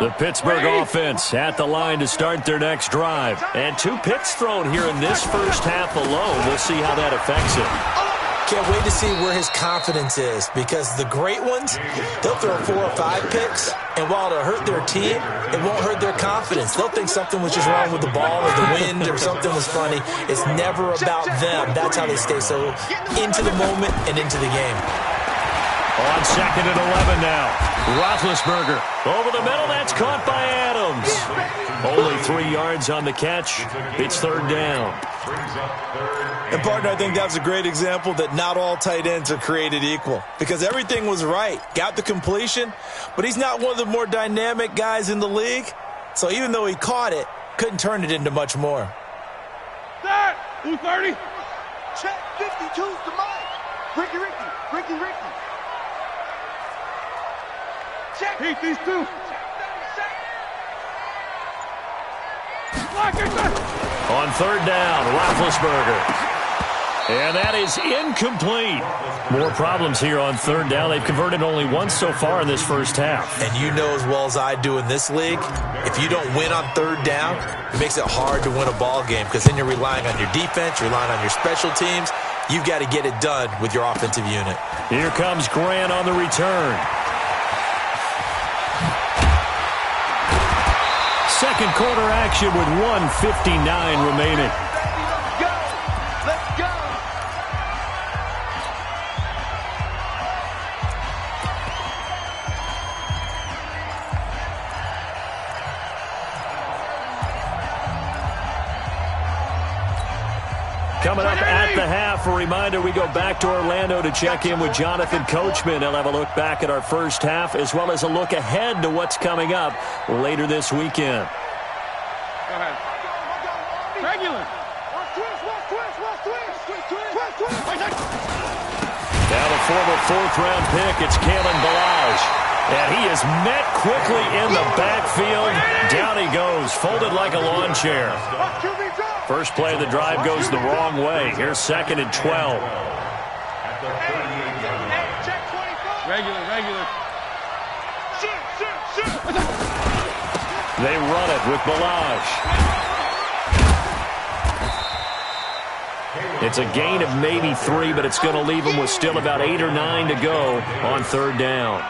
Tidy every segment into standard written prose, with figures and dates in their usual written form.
The Pittsburgh offense at the line to start their next drive. And 2 picks thrown here in this first half alone. We'll see how that affects it. Can't wait to see where his confidence is, because the great ones, they'll throw 4 or 5 picks, and while it'll hurt their team, it won't hurt their confidence. They'll think something was just wrong with the ball or the wind or something was funny. It's never about them. That's how they stay so into the moment and into the game. On 2nd and 11 now. Roethlisberger over the middle. That's caught by Adams. Only 3 yards on the catch. It's 3rd down. And, partner, I think that was a great example that not all tight ends are created equal, because everything was right. Got the completion, but he's not one of the more dynamic guys in the league. So even though he caught it, couldn't turn it into much more. Start! 230. Check 52's the mic. Ricky. Check. Heat these 2. Lock it. On 3rd down, Roethlisberger. And that is incomplete. More problems here on 3rd down. They've converted only once so far in this first half. And you know as well as I do in this league, if you don't win on 3rd down, it makes it hard to win a ball game, because then you're relying on your defense, you're relying on your special teams. You've got to get it done with your offensive unit. Here comes Grant on the return. Second quarter action with 1:59 remaining. Let's go. Coming up at the half, a reminder, we go back to Orlando to check in with Jonathan Coachman. He'll have a look back at our first half, as well as a look ahead to what's coming up later this weekend. Go ahead. Regular. Now the former 4th-round pick, it's Kalen Ballage. And he is met quickly in the backfield. Down he goes, folded like a lawn chair. First play of the drive goes the wrong way. Here's 2nd and 12. Regular. They run it with Ballage. It's a gain of maybe 3, but it's going to leave them with still about 8 or 9 to go on 3rd down.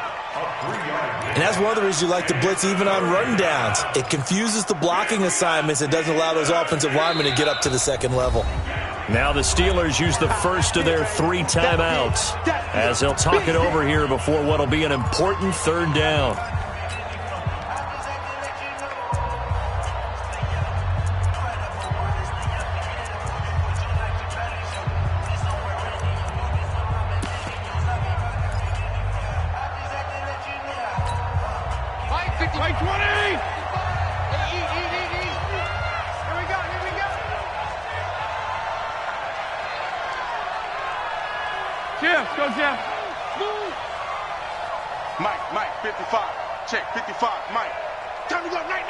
And that's one of the reasons you like to blitz even on run downs. It confuses the blocking assignments. It doesn't allow those offensive linemen to get up to the 2nd level. Now the Steelers use the first of their 3 timeouts as they'll talk it over here before what will be an important 3rd down. Like 20! Here we go. Jeff, go Jeff. Mike, 55. Check, 55, Mike. Time to go, night.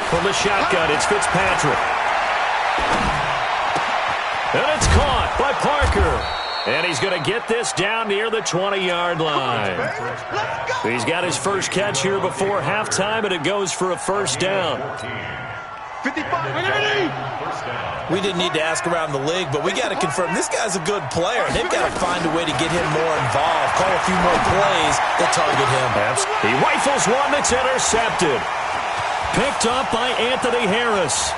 From the shotgun, it's Fitzpatrick. And it's caught by Parker. And he's going to get this down near the 20-yard line. He's got his first catch here before halftime, and it goes for a first down. 55. We didn't need to ask around the league, but we got to confirm this guy's a good player. They've got to find a way to get him more involved, call a few more plays that target him. He rifles one that's intercepted. Picked up by Anthony Harris.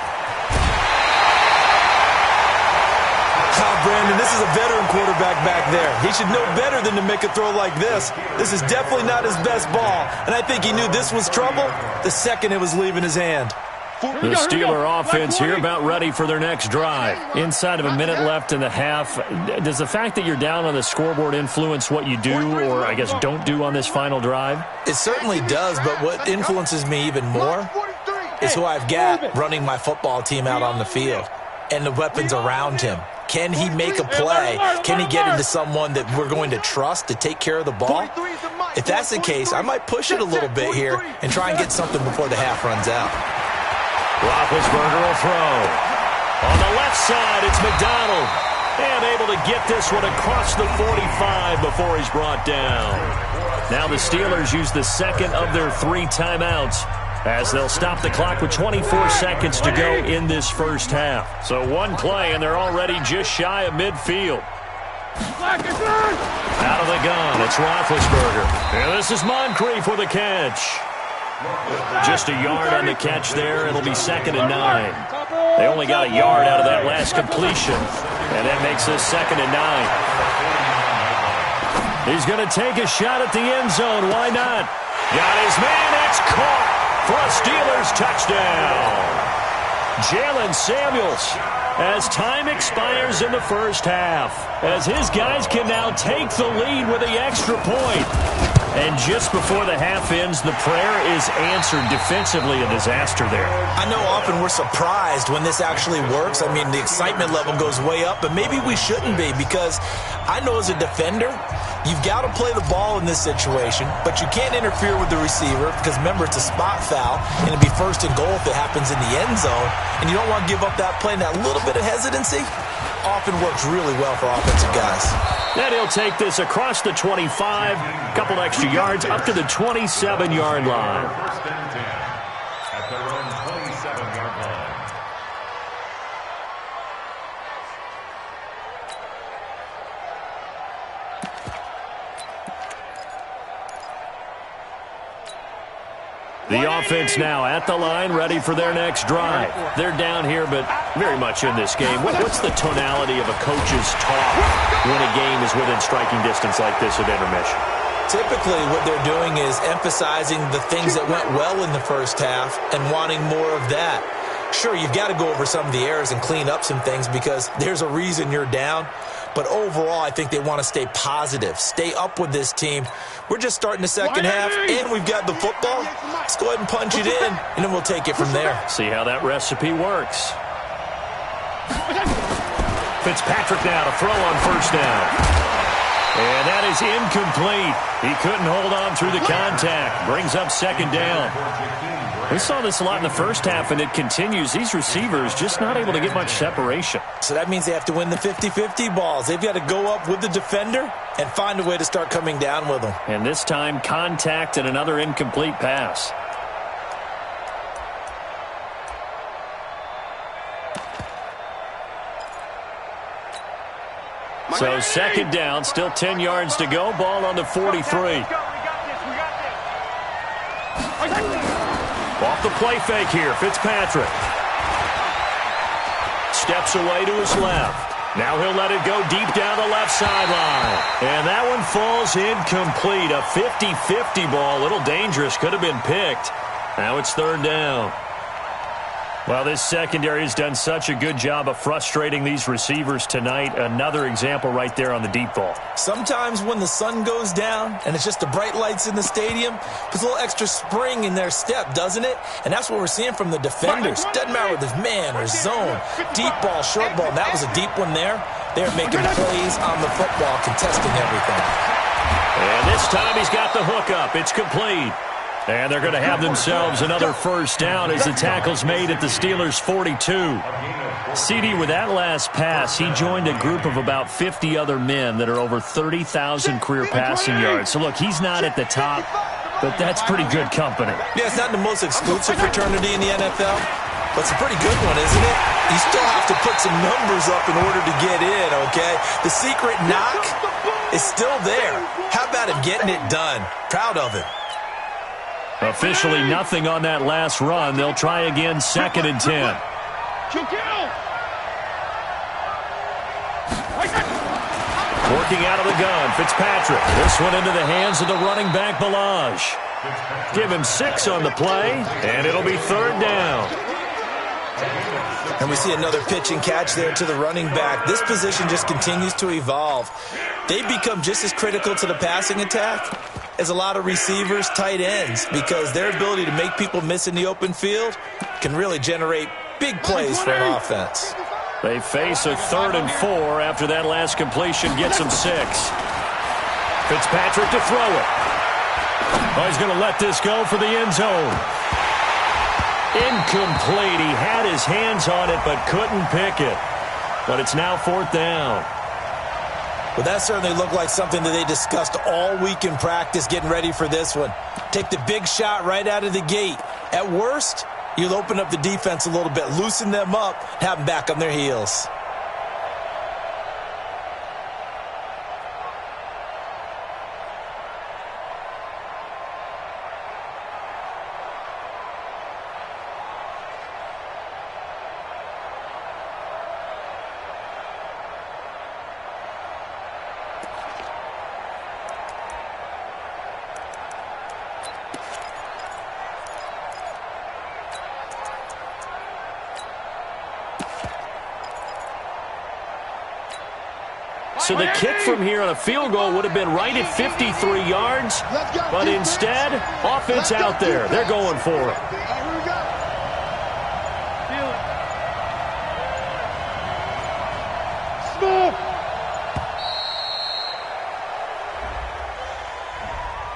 Brandon, this is a veteran quarterback back there. He should know better than to make a throw like this. This is definitely not his best ball, and I think he knew this was trouble the second it was leaving his hand. The Steeler offense here about ready for their next drive. Inside of a minute left in the half, does the fact that you're down on the scoreboard influence what you do, or I guess don't do on this final drive? It certainly does, but what influences me even more is who I've got running my football team out on the field and the weapons around him. Can he make a play? Can he get into someone that we're going to trust to take care of the ball? If that's the case, I might push it a little bit here and try and get something before the half runs out. Roethlisberger will throw. On the left side, it's McDonald. And able to get this one across the 45 before he's brought down. Now the Steelers use the second of their 3 timeouts as they'll stop the clock with 24 seconds to go in this first half. So one play, and they're already just shy of midfield. Out of the gun, it's Roethlisberger. And this is Moncrief with a catch. Just a yard on the catch there. It'll be 2nd and 9. They only got a yard out of that last completion, and that makes this 2nd and 9. He's going to take a shot at the end zone. Why not? Got his man. It's caught for a Steelers touchdown. Jalen Samuels, as time expires in the first half, as his guys can now take the lead with the extra point. And just before the half ends, the prayer is answered. Defensively, a disaster there. I know often we're surprised when this actually works. I mean, the excitement level goes way up, but maybe we shouldn't be, because I know as a defender, you've got to play the ball in this situation, but you can't interfere with the receiver because, remember, it's a spot foul, and it'd be 1st and goal if it happens in the end zone, and you don't want to give up that play. And that little bit of hesitancy often works really well for offensive guys. Then he'll take this across the 25, a couple extra yards, up to the 27-yard line. At their own 27-yard line. The offense now at the line, ready for their next drive. They're down here, but very much in this game. What's the tonality of a coach's talk when a game is within striking distance like this at intermission? Typically, what they're doing is emphasizing the things that went well in the first half and wanting more of that. Sure, you've got to go over some of the errors and clean up some things because there's a reason you're down. But overall, I think they want to stay positive, stay up with this team. We're just starting the second half, and we've got the football. Let's go ahead and punch it in, and then we'll take it from there. See how that recipe works. Fitzpatrick now to throw on 1st down. And that is incomplete. He couldn't hold on through the contact. Brings up 2nd down. We saw this a lot in the first half, and it continues. These receivers just not able to get much separation. So that means they have to win the 50-50 balls. They've got to go up with the defender and find a way to start coming down with them. And this time, contact and another incomplete pass. So 2nd down, still 10 yards to go. Ball on the 43. Off the play fake here, Fitzpatrick. Steps away to his left. Now he'll let it go deep down the left sideline. And that one falls incomplete. A 50-50 ball, a little dangerous, could have been picked. Now it's 3rd down. Well, this secondary has done such a good job of frustrating these receivers tonight. Another example right there on the deep ball. Sometimes when the sun goes down and it's just the bright lights in the stadium, puts a little extra spring in their step, doesn't it? And that's what we're seeing from the defenders. Doesn't matter whether it's man or zone, deep ball, short ball. That was a deep one there. They're making plays on the football, contesting everything. And this time he's got the hook up. It's complete. And they're going to have themselves another 1st down as the tackle's made at the Steelers' 42. CD, with that last pass, he joined a group of about 50 other men that are over 30,000 career passing yards. So, look, he's not at the top, but that's pretty good company. Yeah, it's not the most exclusive fraternity in the NFL, but it's a pretty good one, isn't it? You still have to put some numbers up in order to get in, okay? The secret knock is still there. How about him getting it done? Proud of him. Officially nothing on that last run. They'll try again, 2nd and 10. Working out of the gun, Fitzpatrick. This one into the hands of the running back, Ballage. Give him 6 on the play, and it'll be 3rd down. And we see another pitch and catch there to the running back. This position just continues to evolve. They become just as critical to the passing attack as a lot of receivers, tight ends, because their ability to make people miss in the open field can really generate big plays for an offense. They face a 3rd and 4 after that last completion gets them 6. Fitzpatrick to throw it. Oh, he's going to let this go for the end zone. Incomplete. He had his hands on it but couldn't pick it. But it's now 4th down. Well, that certainly looked like something that they discussed all week in practice getting ready for this one. Take the big shot right out of the gate. At worst, you'll open up the defense a little bit, loosen them up, have them back on their heels. So the kick from here on a field goal would have been right at 53 yards, but instead, offense out there. They're going for it.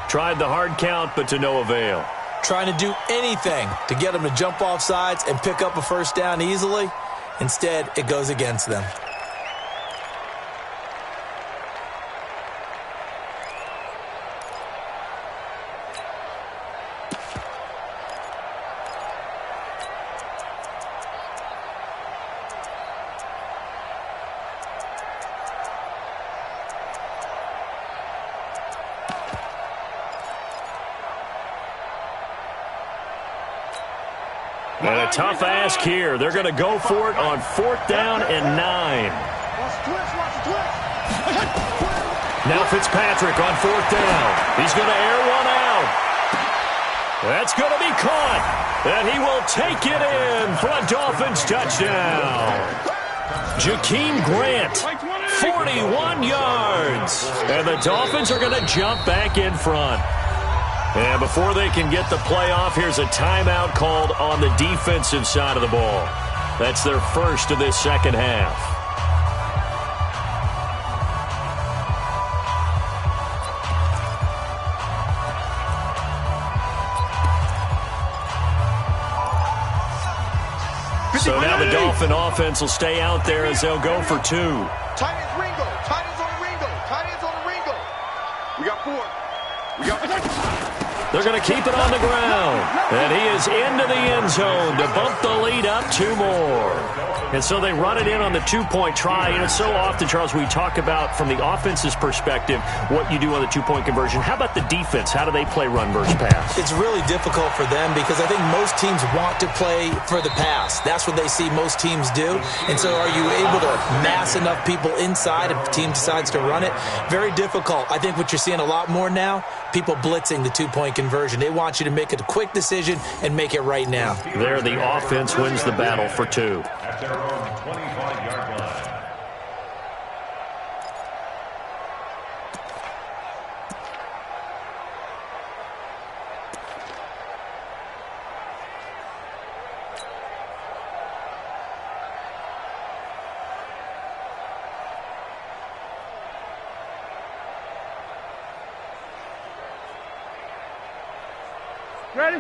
Tried the hard count, but to no avail. Trying to do anything to get them to jump off sides and pick up a first down easily. Instead, it goes against them. And a tough ask here. They're going to go for it on 4th down and 9. Now Fitzpatrick on 4th down. He's going to air one out. That's going to be caught. And he will take it in for a Dolphins touchdown. Jakeem Grant, 41 yards. And the Dolphins are going to jump back in front. And before they can get the play off, here's a timeout called on the defensive side of the ball. That's their first of this second half. So now the Dolphin offense will stay out there as they'll go for 2. Tight ends Ringo. Tight ends on the Ringo. Tight ends on the Ringo. We got 4. We got... They're going to keep it on the ground. And he is into the end zone to bump the lead up 2 more. And so they run it in on the 2-point try. And it's so often, Charles, we talk about from the offense's perspective what you do on the 2-point conversion. How about the defense? How do they play run versus pass? It's really difficult for them because I think most teams want to play for the pass. That's what they see most teams do. And so are you able to mass enough people inside if the team decides to run it? Very difficult. I think what you're seeing a lot more now, people blitzing the 2-point conversion. They want you to make a quick decision and make it right now. There, the offense wins the battle for 2. At their own 25-yard line.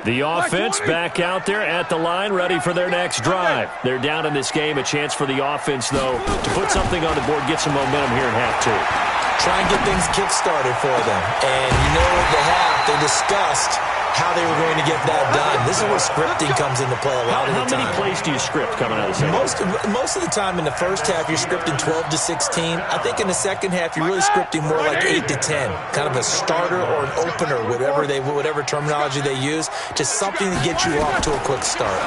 The offense back out there at the line, ready for their next drive. They're down in this game. A chance for the offense, though, to put something on the board, get some momentum here in half 2. Try and get things kick-started for them. And you know at the half, they discussed how they were going to get that done. This is where scripting comes into play a lot of the time. How many plays do you script coming out of the second? Most of the time in the first half, you're scripting 12 to 16. I think in the second half, you're really scripting more like 8 to 10. Kind of a starter or an opener, whatever terminology they use. Just something to get you off to a quick start.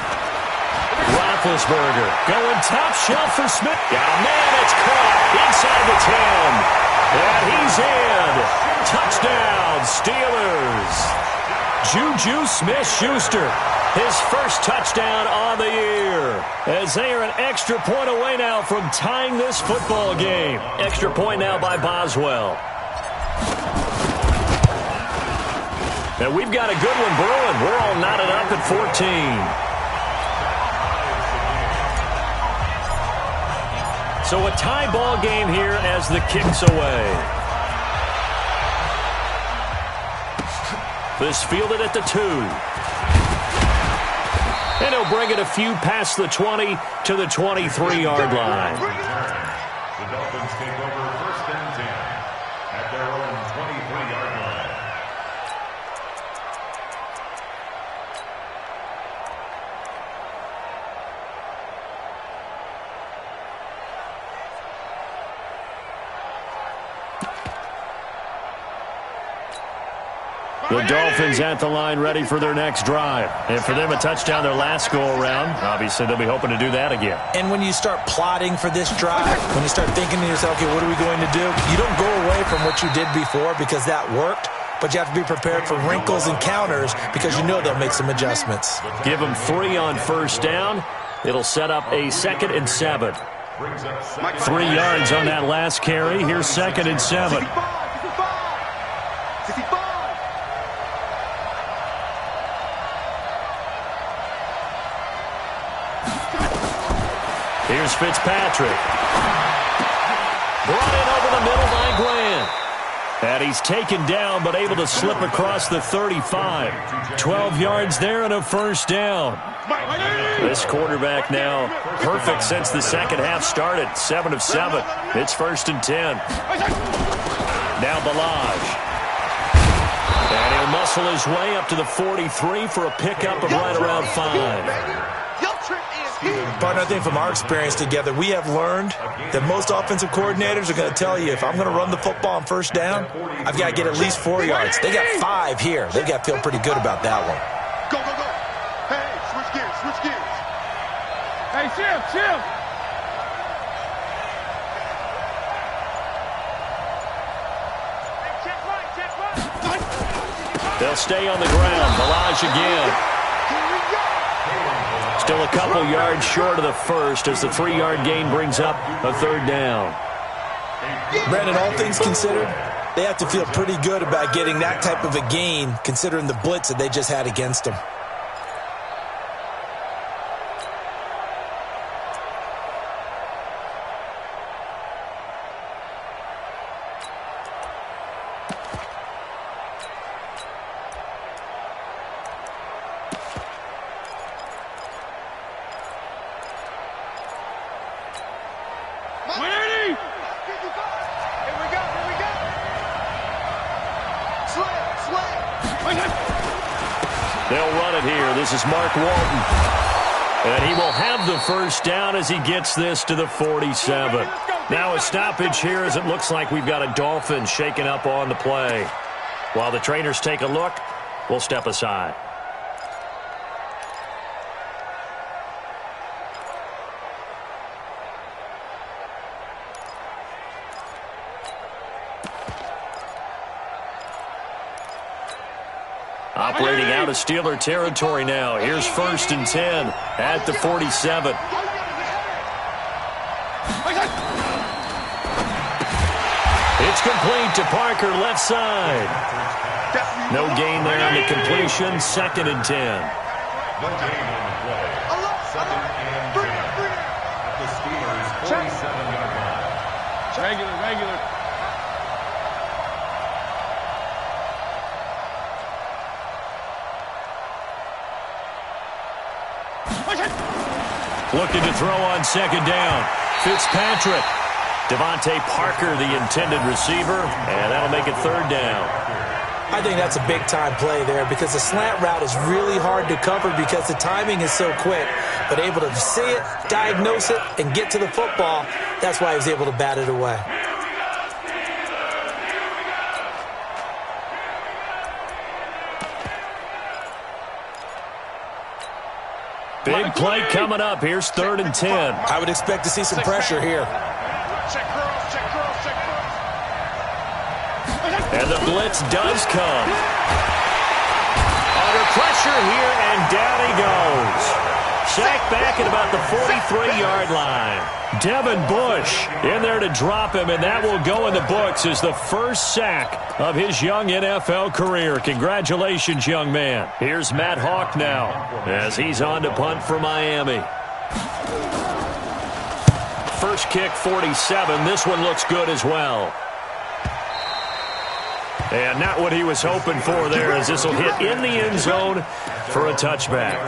Roethlisberger going top shelf for Smith. Got a man that's caught inside the 10. And he's in. Touchdown, Steelers. Juju Smith-Schuster, his first touchdown on the year. As they are an extra point away now from tying this football game. Extra point now by Boswell. And we've got a good one brewing. We're all knotted up at 14. So a tie ball game here as the kick's away. This fielded at the 2. And he'll bring it a few past the 20 to the 23-yard line. Dolphins take over 1st and 10 at their own 23-yard line. The Dolphins at the line ready for their next drive. And for them, a touchdown their last go-around. Obviously, they'll be hoping to do that again. And when you start plotting for this drive, when you start thinking to yourself, okay, what are we going to do? You don't go away from what you did before because that worked, but you have to be prepared for wrinkles and counters because you know they'll make some adjustments. Give them 3 on 1st down. It'll set up a 2nd and 7. 3 yards on that last carry. Here's 2nd and 7. Here's Fitzpatrick. Brought in over the middle by Grant. And he's taken down, but able to slip across the 35. 12 yards there and a 1st down. This quarterback now perfect since the second half started. 7 of 7. It's 1st and 10. Now Balaj. And he'll muscle his way up to the 43 for a pickup of right around 5. Partner, I think from our experience together, we have learned that most offensive coordinators are going to tell you, if I'm going to run the football on 1st down, I've got to get at least 4 yards. They got 5 here. They've got to feel pretty good about that one. Go, go, go. Hey, switch gears, switch gears. Hey, chill. They'll stay on the ground. Balaj again. Still a couple yards short of the 1st as the 3-yard gain brings up a 3rd down. Brandon, all things considered, they have to feel pretty good about getting that type of a gain considering the blitz that they just had against them. They'll run it here. This is Mark Walton. And he will have the 1st down as he gets this to the 47. Now a stoppage here as it looks like we've got a Dolphin shaken up on the play. While the trainers take a look, we'll step aside. Operating out of Steeler territory now. Here's 1st and 10 at the 47. It's complete to Parker, left side. No gain there on the completion. 2nd and 10. No gain on the play. 2nd and 10 at the Steelers' 47-yard line. Regular. Looking to throw on 2nd down. Fitzpatrick. Devontae Parker, the intended receiver, and that'll make it 3rd down. I think that's a big-time play there because the slant route is really hard to cover because the timing is so quick. But able to see it, diagnose it, and get to the football, that's why he was able to bat it away. Big play coming up. Here's 3rd and 10. I would expect to see some pressure here. Check cross. And the blitz does come. Under pressure here, and down he goes. Sacked back at about the 43-yard line. Devin Bush in there to drop him, and that will go in the books as the first sack of his young NFL career. Congratulations, young man. Here's Matt Hawk now as he's on to punt for Miami. First kick, 47. This one looks good as well. And not what he was hoping for there, as this will hit in the end zone for a touchback.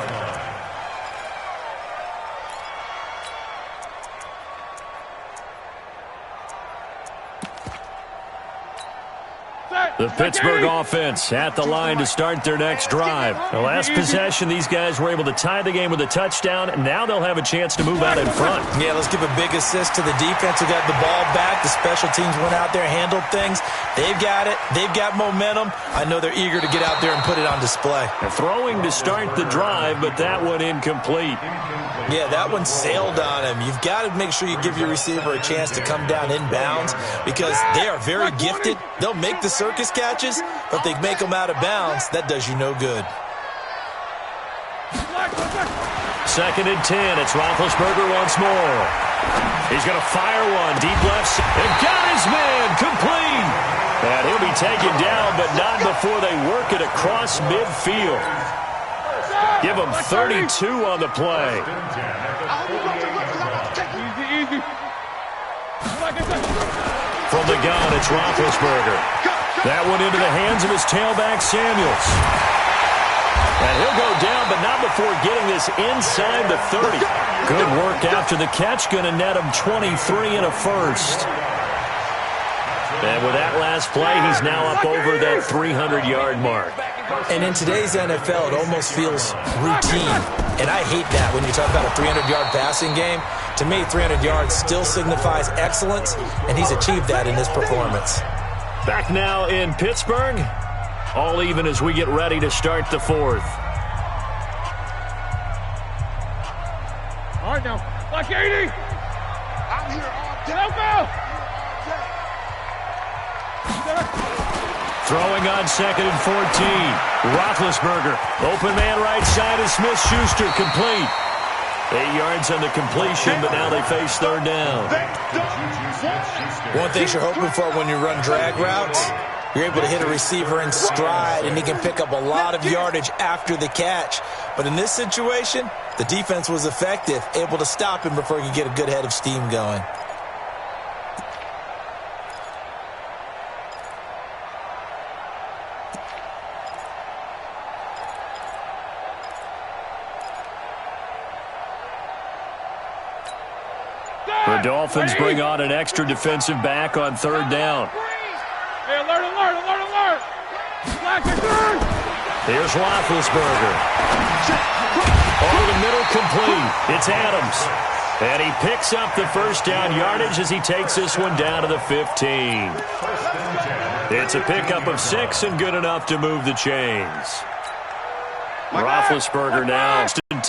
The Pittsburgh offense at the line to start their next drive. The last possession, these guys were able to tie the game with a touchdown, and now they'll have a chance to move out in front. Yeah, let's give a big assist to the defense who got the ball back. The special teams went out there, handled things. They've got it. They've got momentum. I know they're eager to get out there and put it on display. They're throwing to start the drive, but that one incomplete. Yeah, that one sailed on him. You've got to make sure you give your receiver a chance to come down inbounds because they are very gifted. They'll make the circus catches, but if they make them out of bounds, that does you no good. 2nd and 10. It's Roethlisberger once more. He's going to fire one deep left. And got his man complete. And he'll be taken down, but not before they work it across midfield. Give him 32 on the play. Easy. From the gun, it's Roethlisberger. That one into the hands of his tailback, Samuels. And he'll go down, but not before getting this inside the 30. Good work after the catch. Going to net him 23 and a first. And with that last play, he's now up over that 300-yard mark. And in today's NFL, it almost feels routine. And I hate that when you talk about a 300-yard passing game. To me, 300 yards still signifies excellence, and he's achieved that in this performance. Back now in Pittsburgh. All even as we get ready to start the 4th. All right, now. Like 80. I'm here all day. Help out. Throwing on 2nd and 14. Roethlisberger. Open man right side is Smith-Schuster. Complete. 8 yards on the completion, but now they face 3rd down. One thing you're hoping for when you run drag routes, you're able to hit a receiver in stride, and he can pick up a lot of yardage after the catch. But in this situation, the defense was effective, able to stop him before he could get a good head of steam going. The Dolphins bring on an extra defensive back on 3rd down. Hey, alert. Here's Roethlisberger. Over the middle, complete. It's Adams. And he picks up the first down yardage as he takes this one down to the 15. It's a pickup of 6 and good enough to move the chains. Roethlisberger now